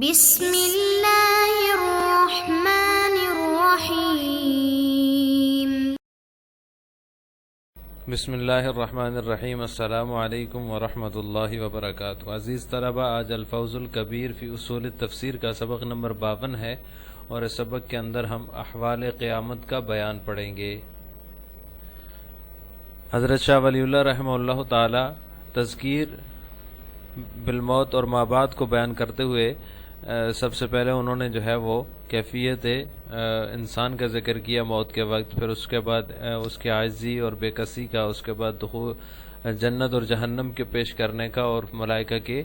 بسم اللہ الرحمن الرحیم۔ بسم اللہ الرحمن الرحیم۔ السلام علیکم ورحمۃ اللہ وبرکاتہ۔ عزیز طلبہ، آج الفوز الکبیر فی اصول التفسیر کا سبق نمبر 52 ہے، اور اس سبق کے اندر ہم احوال قیامت کا بیان پڑھیں گے۔ حضرت شاہ ولی اللہ رحمہ اللہ تعالی تذکیر بالموت اور ما بعد کو بیان کرتے ہوئے سب سے پہلے انہوں نے جو ہے وہ کیفیت انسان کا ذکر کیا موت کے وقت، پھر اس کے بعد اس کے عاجزی اور بے کسی کا، اس کے بعد دخول جنت اور جہنم کے پیش کرنے کا، اور ملائکہ کے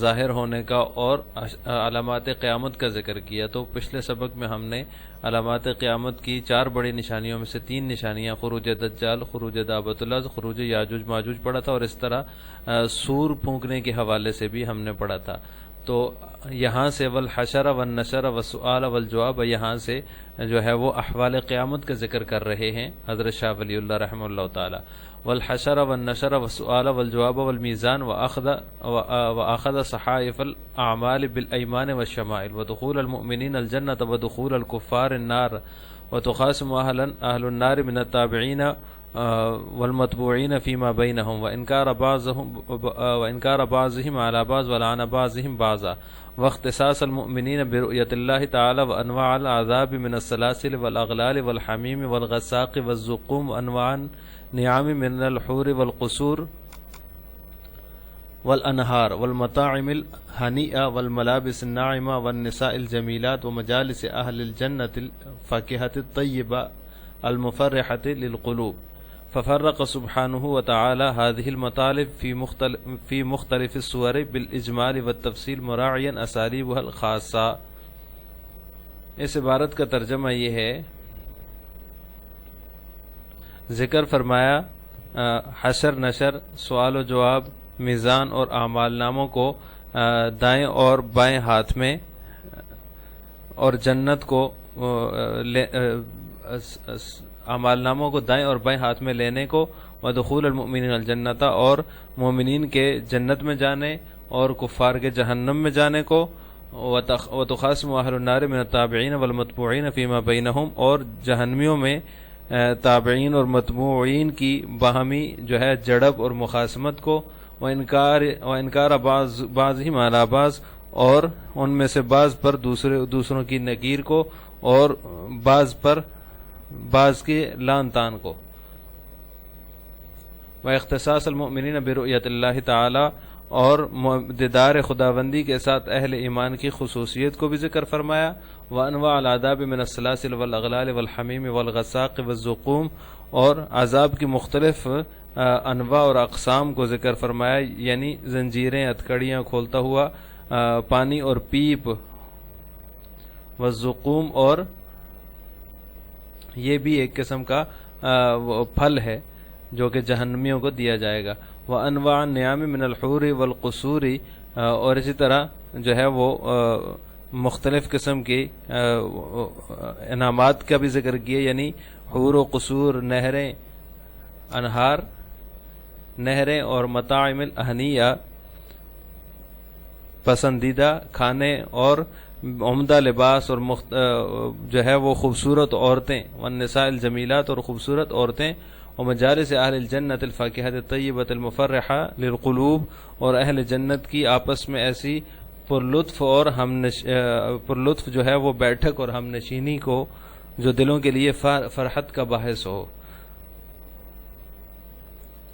ظاہر ہونے کا، اور علامات قیامت کا ذکر کیا۔ تو پچھلے سبق میں ہم نے علامات قیامت کی 4 بڑی نشانیوں میں سے 3 نشانیاں خروج دجال، خروج دابۃ الارض، خروج یاجوج ماجوج پڑھا تھا، اور اس طرح سور پھونکنے کے حوالے سے بھی ہم نے پڑھا تھا۔ تو یہاں سے والحشر والنشر والسؤال والجواب، یہاں سے جو ہے وہ احوال قیامت کا ذکر کر رہے ہیں حضرت شاہ ولی اللہ رحمہ اللہ تعالی۔ والحشر والنشر والسؤال والجواب والمیزان واخذ صحائف الاعمال بالایمان والشمائل ودخول المؤمنین الجنة ودخول الكفار النار وتخاصم اهل النار من التابعین والمتبوعین فيما بينهم وانکار بعضهم على بعض ولعن بعضهم بعضا واختصاص المؤمنین برؤیت اللہ تعالی وانواع العذاب من السلاسل والاغلال والحمیم والغساق والزقوم وانواع نعام من الحور والقصور والانہار والمطاعم الہنیئہ والملابس الناعمہ والنساء الجمیلات ومجالس اہل الجنة الفاکہۃ الطیبہ المفرحۃ للقلوب۔ ففرق سبحانہ وتعالی هذه المطالب في مختلف الصور بالاجمال والتفصیل مراعیا اسالیبها الخاصہ۔ اس عبارت کا ترجمہ یہ ہے، ذکر فرمایا حشر نشر، سوال و جواب، میزان اور اعمال ناموں کو دائیں اور بائیں ہاتھ میں، اور جنت کو اعمال ناموں کو دائیں اور بائیں ہاتھ میں لینے کو، ودخول المؤمنین الجنت، اور مومنین کے جنت میں جانے اور کفار کے جہنم میں جانے کو، وتخاصم اہل النار من التابعین والمتبوعین فیما بینہم، اور جہنمیوں میں تابعین اور متبوعین کی باہمی جو ہے جڑب اور مخاصمت کو، وانکار بعضهم علی بعض، اور ان میں سے بعض پر دوسروں کی نکیر کو، اور بعض کی لعن طعن کو، واختصاص المؤمنین برؤیت اللہ تعالی، اور دیدار خداوندی کے ساتھ اہل ایمان کی خصوصیت کو بھی ذکر فرمایا، وانواع العذاب من السلاسل والاغلال والحمیم والغساق والزقوم، اور عذاب کی مختلف انواع اور اقسام کو ذکر فرمایا، یعنی زنجیریں، ہتھکڑیاں کھولتا ہوا پانی اور پیپ، والزقوم، اور یہ بھی ایک قسم کا پھل ہے جو کہ جہنمیوں کو دیا جائے گا، وانواع النعام من الحور والقصور، اور اسی طرح جو ہے وہ مختلف قسم کی انعامات کا بھی ذکر کیا، یعنی حور و قصور، نہریں، انہار، نہریں، اور مطاعم الہنیہ، پسندیدہ کھانے اور عمدہ لباس، اور جو ہے وہ خوبصورت عورتیں، والنساء الجمیلات، اور خوبصورت عورتیں، ومجالس اہل الجنت الفاکہۃ الطیبۃ المفرحہ للقلوب، اور اہل جنت کی آپس میں ایسی پرلطف جو ہے وہ بیٹھک اور ہم نشینی کو جو دلوں کے لیے فرحت کا باعث ہو۔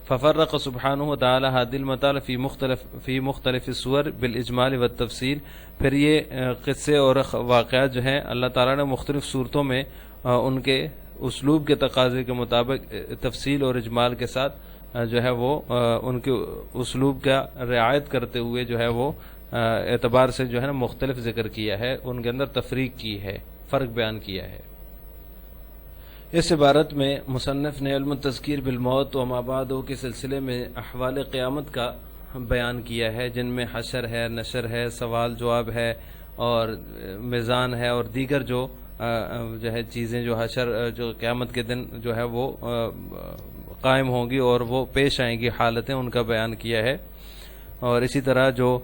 ففرق سبحانہ وتعالی هذه المطالب فی مختلف الصور بالاجمال والتفصیل، پھر یہ قصے اور واقعات جو ہیں اللہ تعالیٰ نے مختلف صورتوں میں ان کے اسلوب کے تقاضے کے مطابق تفصیل اور اجمال کے ساتھ جو ہے وہ ان کے اسلوب کا رعایت کرتے ہوئے جو ہے وہ اعتبار سے جو ہے نا مختلف ذکر کیا ہے، ان کے اندر تفریق کی ہے، فرق بیان کیا ہے۔ اس عبارت میں مصنف نے علم التذکیر بالموت و ما بعد کے سلسلے میں احوال قیامت کا بیان کیا ہے، جن میں حشر ہے، نشر ہے، سوال جواب ہے، اور میزان ہے، اور دیگر جو ہے چیزیں جو حشر جو قیامت کے دن جو ہے وہ قائم ہوں گی اور وہ پیش آئیں گی حالتیں، ان کا بیان کیا ہے۔ اور اسی طرح جو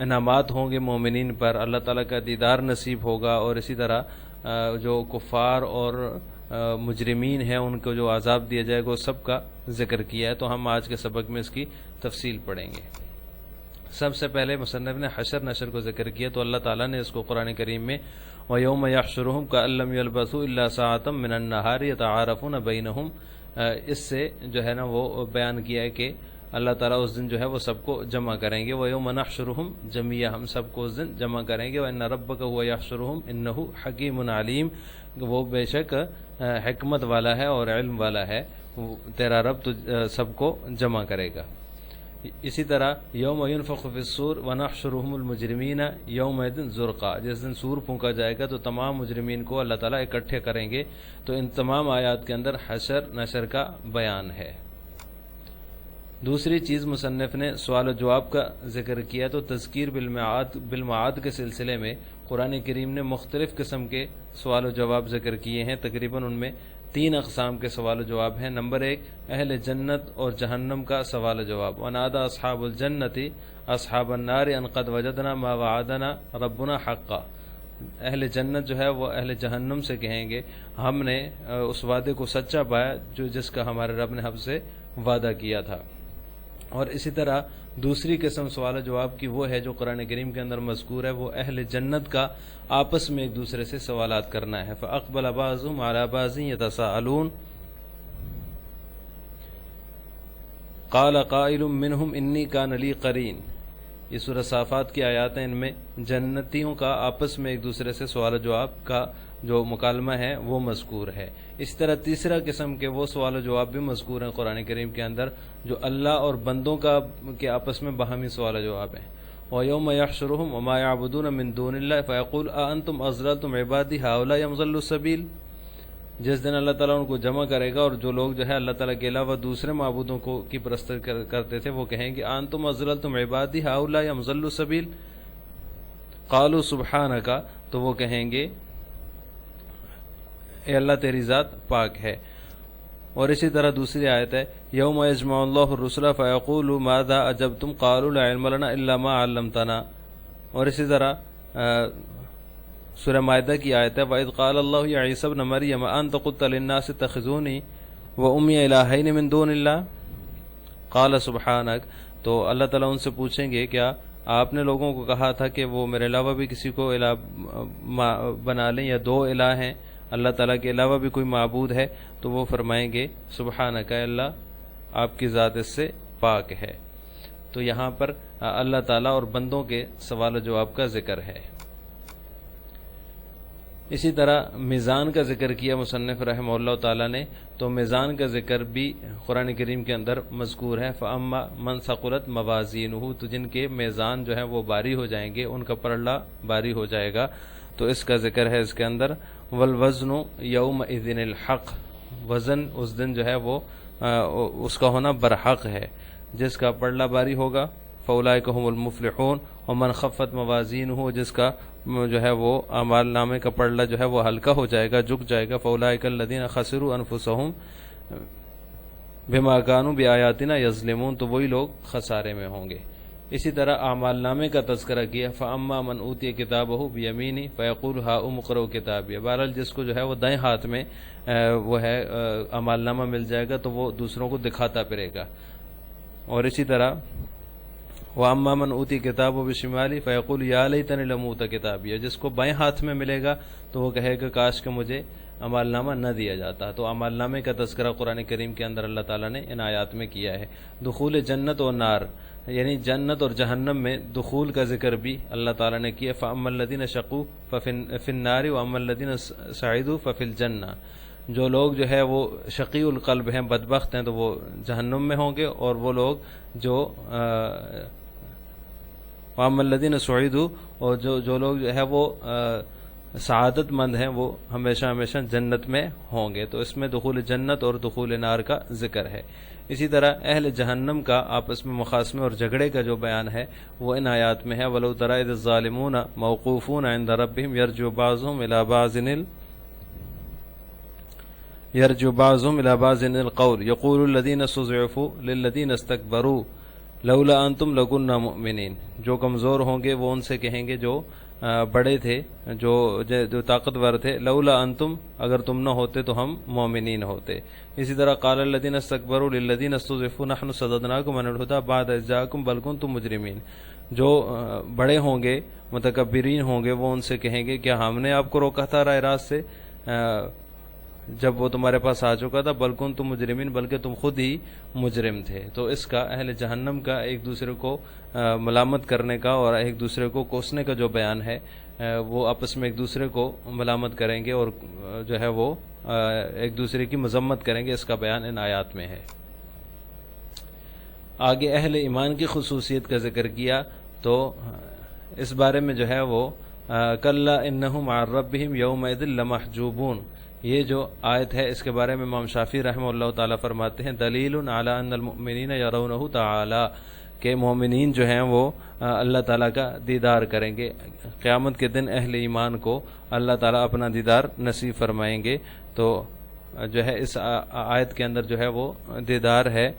انعامات ہوں گے مومنین پر، اللہ تعالیٰ کا دیدار نصیب ہوگا، اور اسی طرح جو کفار اور مجرمین ہیں ان کو جو عذاب دیا جائے گا، سب کا ذکر کیا ہے۔ تو ہم آج کے سبق میں اس کی تفصیل پڑھیں گے۔ سب سے پہلے مصنف نے حشر نشر کو ذکر کیا، تو اللہ تعالیٰ نے اس کو قرآن کریم میں وَيَوْمَ يَحْشُرُهُمْ كَأَن لَّمْ يَلْبَثُوا إِلَّا سَاعَةً مِّنَ النَّهَارِ يَتَعَارَفُونَ بَيْنَهُمْ، اس سے جو ہے نا وہ بیان کیا ہے کہ اللہ تعالیٰ اس دن جو ہے وہ سب کو جمع کریں گے۔ وَيَوْمَ نَحْشُرُهُمْ جَمِيعًا، ہم سب کو اس دن جمع کریں گے۔ وَإِنَّ رَبَّكَ هُوَ يَحْشُرُهُمْ إِنَّهُ حَكِيمٌ عَلِيمٌ، وہ بے شک حکمت والا ہے اور علم والا ہے، تیرا رب تو سب کو جمع کرے گا۔ اسی طرح یوم ينفخ فی الصور ونحشرهم المجرمین یومئذ زرقا، جس دن سور پھونکا جائے گا تو تمام مجرمین کو اللہ تعالیٰ اکٹھے کریں گے۔ تو ان تمام آیات کے اندر حشر نشر کا بیان ہے۔ دوسری چیز مصنف نے سوال و جواب کا ذکر کیا، تو تذکیر بالمعاد کے سلسلے میں قرآن کریم نے مختلف قسم کے سوال و جواب ذکر کیے ہیں۔ تقریباً ان میں 3 اقسام کے سوال و جواب ہیں۔ نمبر 1 اہل جنت اور جہنم کا سوال و جواب، وَنَادَى أَصْحَابُ الْجَنَّةِ أَصْحَابَ النَّارِ أَنْ قَدْ وَجَدْنَا مَا وَعَدَنَا رَبُّنَا حَقًّا، اہل جنت جو ہے وہ اہل جہنم سے کہیں گے ہم نے اس وعدے کو سچا پایا جس کا ہمارے رب نے ہم سے وعدہ کیا تھا۔ اور اسی طرح دوسری قسم سوال و جواب کی وہ ہے جو قرآن کریم کے اندر مذکور ہے، وہ اہل جنت کا آپس میں ایک دوسرے سے سوالات کرنا ہے۔ فَأَقْبَلَ بَعْضُهُمْ عَلَىٰ بَعْضٍ يَتَسَاءَلُونَ قَالَ قَائِلٌ مِّنْهُمْ إِنِّي كَانَ لِي قَرِينٌ، یہ سورہ صافات کی آیات ہیں، ان میں جنتیوں کا آپس میں ایک دوسرے سے سوال و جواب کا جو مکالمہ ہے وہ مذکور ہے۔ اس طرح تیسرا قسم کے وہ سوال و جواب بھی مذکور ہیں قرآن کریم کے اندر جو اللہ اور بندوں کے آپس میں باہمی سوال و جواب ہیں۔ وَيَوْمَ يَحْشُرُهُمْ وَمَا يَعْبُدُونَ مِن دُونِ اللَّهِ فَيَقُولُ أَأَنتُمْ أَضْلَلْتُمْ عِبَادِي هَٰؤُلَاءِ أَمْ ضَلُّوا السَّبِيلَ، جس دن اللہ تعالیٰ ان کو جمع کرے گا اور جو لوگ جو ہے اللہ تعالیٰ کے علاوہ دوسرے معبودوں کی پرست کرتے تھے وہ کہیں گے أَأَنتُمْ أَضْلَلْتُمْ عِبَادِي هَٰؤُلَاءِ أَمْ ضَلُّوا السَّبِيلَ، قَالُوا سُبْحَانَكَ، تو وہ کہیں گے اے اللہ تیری ذات پاک ہے۔ اور اسی طرح دوسری آیت ہے یوم یجمع اللہ الرسل فیقول ماذا اجبتم قالوا لا علم لنا الا ما علمتنا، اور اسی طرح سورہ مائدہ کی آیت ہے وَإِذْ قَالَ اللَّهُ يَا عِيسَى ابْنَ مَرْيَمَ أَنْتَ قُلْتَ لِلنَّاسِ اتَّخِذُونِي وَأُمِّيَ إِلَٰهَيْنِ مِن دُونِ اللَّهِ قَالَ سُبْحَانَكَ، تو اللہ تعالیٰ ان سے پوچھیں گے کیا آپ نے لوگوں کو کہا تھا کہ وہ میرے علاوہ بھی کسی کو الہ بنا لیں، یا 2 الہ ہیں، اللہ تعالیٰ کے علاوہ بھی کوئی معبود ہے؟ تو وہ فرمائیں گے سبحانک، اللہ آپ کی ذات اس سے پاک ہے۔ تو یہاں پر اللہ تعالیٰ اور بندوں کے سوال و جواب کا ذکر ہے۔ اسی طرح میزان کا ذکر کیا مصنف رحمہ اللہ تعالیٰ نے، تو میزان کا ذکر بھی قرآن کریم کے اندر مذکور ہے۔ فَأَمَّا مَنْ ثَقُلَتْ مَوَازِينُهُ، تو جن کے میزان جو ہے وہ باری ہو جائیں گے، ان کا پلڑا باری ہو جائے گا، تو اس کا ذکر ہے اس کے اندر۔ والوزن یومئذ الحق، وزن اس دن جو ہے وہ اس کا ہونا برحق ہے، جس کا پلڑا باری ہوگا فاولئک هم المفلحون، ومن خفت موازینہ، جس کا جو ہے وہ اعمال نامے کا پلڑا جو ہے وہ ہلکا ہو جائے گا، جھک جائے گا، فاولئک الذین خسروا انفسهم بما كانوا بآیاتنا یظلمون، تو وہی لوگ خسارے میں ہوں گے۔ اسی طرح اعمال نامے کا تذکرہ کیا فاما من اوتی کتابہ بیمینی فیقول ہاؤم اقرؤ کتابیہ، بہرحال جس کو جو ہے وہ دائیں ہاتھ میں وہ ہے اعمال نامہ مل جائے گا تو وہ دوسروں کو دکھاتا پھرے گا۔ اور اسی طرح واما من اوتی کتابہ بشمالی فیقول یا لیتنی لم اوت کتابیہ، جس کو بائیں ہاتھ میں ملے گا تو وہ کہے گا کاش کہ مجھے اعمال نامہ نہ دیا جاتا۔ تو اعمال نامے کا تذکرہ قرآن کریم کے اندر اللہ تعالیٰ نے ان آیات میں کیا ہے۔ دخول جنت و نار، یعنی جنت اور جہنم میں دخول کا ذکر بھی اللہ تعالیٰ نے کیا۔ فَأَمَّا الَّذِينَ شَقُوا فَفِي النَّارِ وَأَمَّا الَّذِينَ سَعِدُوا فَفِي الْجَنَّةِ، جو لوگ جو ہے وہ شقی القلب ہیں، بدبخت ہیں، تو وہ جہنم میں ہوں گے، اور وہ لوگ جو وَأَمَّا الَّذِينَ سُعِدُوا، اور جو لوگ جو ہے وہ سعادت مند ہیں، وہ ہمیشہ ہمیشہ جنت میں ہوں گے۔ تو اس میں دخول جنت اور دخول نار کا ذکر ہے۔ اسی طرح اہل جہنم کا آپس میں مخاصمے اور جھگڑے کا جو بیان ہے وہ ان آیات میں ہے وَلَوْ تَرَىٰ إِذِ الظَّالِمُونَ مَوْقُوفُونَ عِندَ رَبِّهِمْ يَرْجِعُ بَعْضُهُمْ إِلَىٰ بَعْضٍ الْقَوْلِ يَقُولُ الَّذِينَ اسْتُضْعِفُوا لِلَّذِينَ اسْتَكْبَرُوا لولا انتم لکنا مؤمنین، جو کمزور ہوں گے وہ ان سے کہیں گے جو بڑے تھے، جو طاقتور تھے، لولا انتم، اگر تم نہ ہوتے تو ہم مومنین ہوتے۔ اسی طرح قال الذین استکبروا للذین استضعفوا نحن صددناکم عن الہدی بعد اذ جاءکم بل کنتم مجرمین، جو بڑے ہوں گے، متکبرین ہوں گے، وہ ان سے کہیں گے کیا ہم نے آپ کو روکا تھا راہ راست سے جب وہ تمہارے پاس آ چکا تھا؟ بل کنتم مجرمین، بلکہ تم خود ہی مجرم تھے۔ تو اس کا اہل جہنم کا ایک دوسرے کو ملامت کرنے کا اور ایک دوسرے کو کوسنے کا جو بیان ہے، وہ آپس میں ایک دوسرے کو ملامت کریں گے اور جو ہے وہ ایک دوسرے کی مذمت کریں گے، اس کا بیان ان آیات میں ہے۔ آگے اہل ایمان کی خصوصیت کا ذکر کیا تو اس بارے میں جو ہے وہ کلا انہم عن ربہم یومئذ لمحجوبون، یہ جو آیت ہے اس کے بارے میں امام شافعی رحمہ اللہ تعالیٰ فرماتے ہیں دلیل علی ان المؤمنین یرونہ تعالی، کہ مومنین جو ہیں وہ اللہ تعالیٰ کا دیدار کریں گے۔ قیامت کے دن اہل ایمان کو اللہ تعالیٰ اپنا دیدار نصیب فرمائیں گے۔ تو جو ہے اس آیت کے اندر جو ہے وہ دیدار ہے،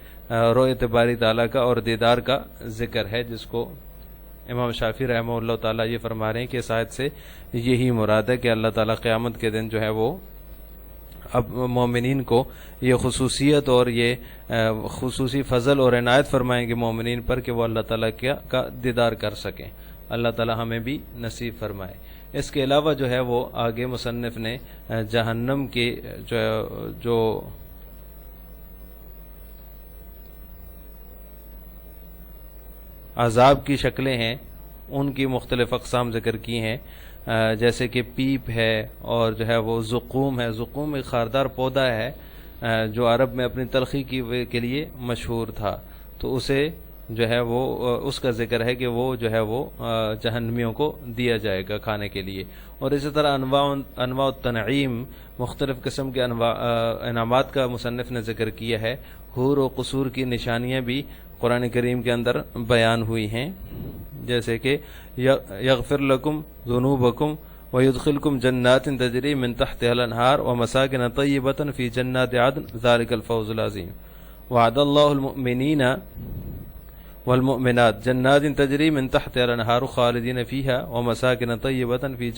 رؤیت باری تعالیٰ کا اور دیدار کا ذکر ہے، جس کو امام شافعی رحمہ اللہ تعالیٰ یہ فرما رہے ہیں کہ اس آیت سے یہی مراد ہے کہ اللہ تعالیٰ قیامت کے دن جو ہے وہ اب مومنین کو یہ خصوصیت اور یہ خصوصی فضل اور عنایت فرمائیں گے مومنین پر کہ وہ اللہ تعالیٰ کا دیدار کر سکیں۔ اللہ تعالیٰ ہمیں بھی نصیب فرمائے۔ اس کے علاوہ جو ہے وہ آگے مصنف نے جہنم کے جو عذاب کی شکلیں ہیں ان کی مختلف اقسام ذکر کی ہیں، جیسے کہ پیپ ہے اور جو ہے وہ زقوم ہے۔ زقوم ایک خاردار پودا ہے جو عرب میں اپنی تلخی کے لیے مشہور تھا، تو اسے جو ہے وہ اس کا ذکر ہے کہ وہ جو ہے وہ جہنمیوں کو دیا جائے گا کھانے کے لیے۔ اور اسی طرح انواع التنعیم، مختلف قسم کے انعامات کا مصنف نے ذکر کیا ہے۔ حور و قصور کی نشانیاں بھی قرآن کریم کے اندر بیان ہوئی ہیں، جیسے کہ یغفر لکم ذنوبکم ویدخلکم جنات تجری من تحتها الانہار ومساکن طیبۃ فی جنات عدن ذلک الفوز العظیم وعد اللہ المؤمنین والمؤمنات جنات تجری من تحتها الانہار خالدین فیہا ومساکن طیبۃ فی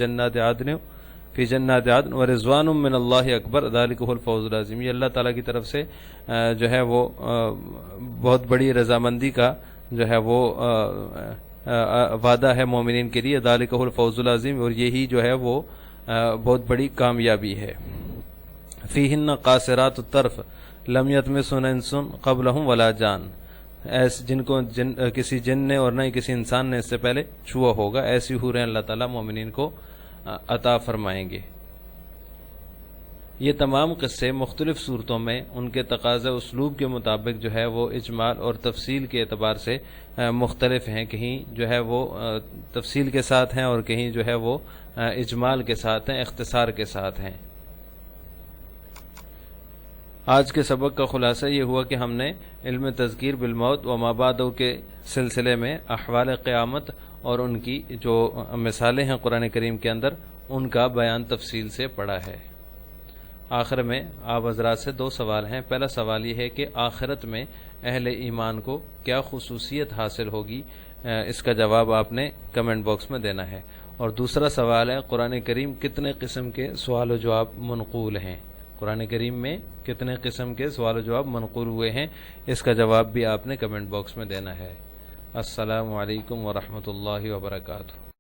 جنات عدن ورضوان من اللہ اکبر ذلک هو الفوز العظیم۔ یہ اللہ تعالیٰ کی طرف سے جو ہے وہ بہت بڑی رضامندی کا جو ہے وہ وعدہ ہے مومنین کے لیے، ذالک هو الفوز العظیم، اور یہی جو ہے وہ بہت بڑی کامیابی ہے۔ فیہن قاصرات الطرف لم یطمثہن انس قبلہم ولا جان، جن کو کسی جن نے اور نہ ہی کسی انسان نے اس سے پہلے چھوا ہوگا، ایسی حوریں اللہ تعالیٰ مومنین کو عطا فرمائیں گے۔ یہ تمام قصے مختلف صورتوں میں ان کے تقاضا اسلوب کے مطابق جو ہے وہ اجمال اور تفصیل کے اعتبار سے مختلف ہیں، کہیں جو ہے وہ تفصیل کے ساتھ ہیں اور کہیں جو ہے وہ اجمال کے ساتھ ہیں، اختصار کے ساتھ ہیں۔ آج کے سبق کا خلاصہ یہ ہوا کہ ہم نے علم تذکیر بالموت و ما بعدہ کے سلسلے میں احوال قیامت اور ان کی جو مثالیں ہیں قرآن کریم کے اندر ان کا بیان تفصیل سے پڑھا ہے۔ آخر میں آپ حضرات سے دو سوال ہیں۔ پہلا سوال یہ ہے کہ آخرت میں اہل ایمان کو کیا خصوصیت حاصل ہوگی، اس کا جواب آپ نے کمنٹ باکس میں دینا ہے۔ اور دوسرا سوال ہے قرآن کریم کتنے قسم کے سوال و جواب منقول ہیں، قرآن کریم میں کتنے قسم کے سوال و جواب منقول ہوئے ہیں، اس کا جواب بھی آپ نے کمنٹ باکس میں دینا ہے۔ السلام علیکم ورحمۃ اللہ وبرکاتہ۔